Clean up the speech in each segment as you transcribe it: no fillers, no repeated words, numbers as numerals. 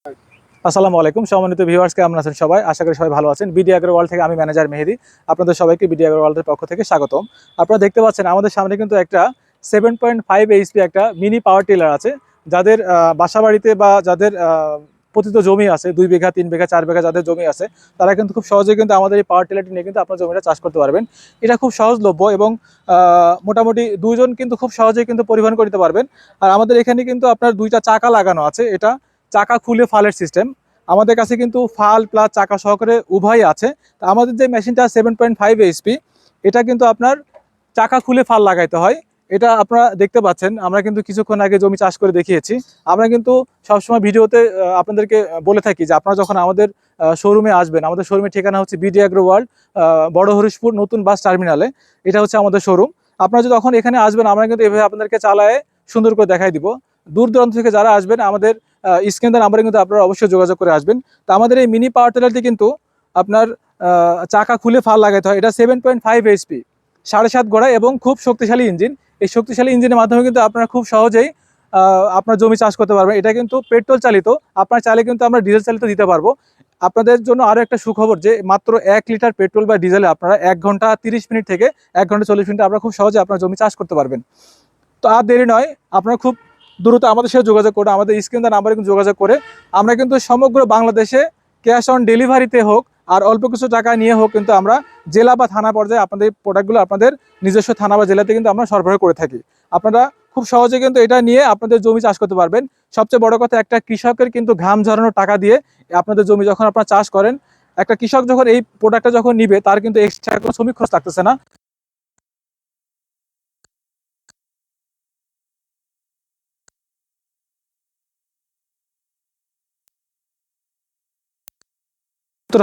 আসসালামু আলাইকুম সম্মানিত ভিউয়ার্স, কেমন আছেন সবাই? আশা করি সবাই ভালো আছেন। বিডি এগ্রো ওয়ার্ল্ড থেকে আমি ম্যানেজার মেহেদী। আপনাদের সবাইকে বিডি এগ্রো ওয়ার্ল্ডের পক্ষ থেকে স্বাগতম। আপনারা দেখতে পাচ্ছেন আমাদের সামনে কিন্তু একটা 7.5 এইচপি একটা মিনি পাওয়ার টিলার আছে। যাদের বাসাবাড়িতে বা যাদের পতিত জমি আছে 2 বিঘা 3 বিঘা 4 বিঘা যাদের জমি আছে, তারা কিন্তু খুব সহজেই কিন্তু আমাদের এই পাওয়ার টিলারটি নিয়ে কিন্তু আপনার জমিটা চাষ করতে পারবেন। এটা খুব সহজলভ্য এবং মোটামুটি 2 জন কিন্তু খুব সহজেই কিন্তু পরিবহন করতে পারবেন। আর আমাদের এখানে কিন্তু আপনার 2টা চাকা লাগানো আছে। এটা চাকা খুলে ফালের সিস্টেম। আমাদের কাছে কিন্তু ফাল প্লাস চাকা সহকারে উভয় আছে। তো আমাদের যে মেশিনটা 7.5 এইচপি, এটা কিন্তু আপনার চাকা খুলে ফাল লাগাইতে হয়। এটা আপনারা দেখতে পাচ্ছেন, আমরা কিন্তু কিছুক্ষণ আগে জমি চাষ করে দেখিয়েছি। আমরা কিন্তু সবসময় ভিডিওতে আপনাদেরকে বলে থাকি যে আপনারা যখন আমাদের শোরুমে আসবেন, আমাদের শোরুমের ঠিকানা হচ্ছে বিডি এগ্রো ওয়ার্ল্ড, বড় হরিশপুর নতুন বাস টার্মিনালে। এটা হচ্ছে আমাদের শোরুম। আপনারা যদি যখন এখানে আসবেন, আমরা কিন্তু এভাবে আপনাদেরকে চালায় সুন্দর করে দেখাই দিব। দূর দূরান্ত থেকে যারা আসবেন, আমাদের স্ক্রিনের নাম্বারে কিন্তু আপনারা অবশ্যই যোগাযোগ করে আসবেন। তো আমাদের এই মিনি পাওয়ার টিলারটি কিন্তু আপনার চাকা খুলে ফাল লাগাইতে হয়। এটা 7.5 এইচপি, 7.5 ঘোড়া এবং খুব শক্তিশালী ইঞ্জিন। এই শক্তিশালী ইঞ্জিনের মাধ্যমে কিন্তু আপনারা খুব সহজেই আপনার জমি চাষ করতে পারবেন। এটা কিন্তু পেট্রোল চালিত, আপনার চাইলে কিন্তু আমরা ডিজেল চালিত দিতে পারবো। আপনাদের জন্য আরও একটা সুখবর যে মাত্র 1 লিটার পেট্রোল বা ডিজেলে আপনারা 1 ঘন্টা 30 মিনিট থেকে 1 ঘন্টা 40 মিনিটে আপনারা খুব সহজে আপনার জমি চাষ করতে পারবেন। তো আর দেরি নয়, আপনারা খুব দ্রুত আমাদের সাথে যোগাযোগ করে, আমাদের স্ক্রিনের নাম্বারে কিন্তু যোগাযোগ করে, আমরা কিন্তু সমগ্র বাংলাদেশে ক্যাশ অন ডেলিভারিতে হোক আর অল্প কিছু টাকা নিয়ে হোক, কিন্তু আমরা জেলা বা থানা পর্যায়ে আপনাদের প্রোডাক্টগুলো আপনাদের নিজস্ব থানা বা জেলাতে কিন্তু আমরা সরবরাহ করে থাকি। আপনারা খুব সহজে কিন্তু এটা নিয়ে আপনাদের জমি চাষ করতে পারবেন। সবচেয়ে বড় কথা, একটা কৃষকের কিন্তু ঘাম ঝরানোর টাকা দিয়ে আপনাদের জমি যখন আপনারা চাষ করেন, একটা কৃষক যখন এই প্রোডাক্টটা যখন নিবে, তার কিন্তু এক্সট্রা কোনো শ্রমিক খরচ লাগতেছে না।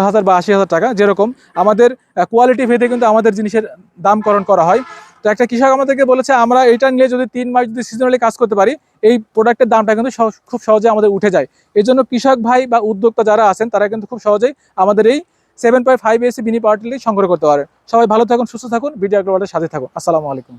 হাজার বা 80,000 টাকা, যেরকম আমাদের কোয়ালিটি ভেদে কিন্তু আমাদের জিনিসের দামকরণ করা হয়। তো একটা কৃষক আমাদেরকে বলেছে, আমরা এটা নিয়ে যদি 3 মাস যদি সিজনালি কাজ করতে পারি, এই প্রোডাক্টের দামটা কিন্তু খুব সহজে আমাদের উঠে যায়। এই জন্য কৃষক ভাই বা উদ্যোক্তা যারা আছেন, তারা কিন্তু খুব সহজেই আমাদের এই 7.5 এসি মিনি পাওয়ার টিলারটি সংগ্রহ করতে পারে। সবাই ভালো থাকুন, সুস্থ থাকুন, বিডি এগ্রো ওয়ার্ল্ডের সাথে থাকুন। আসসালামু আলাইকুম।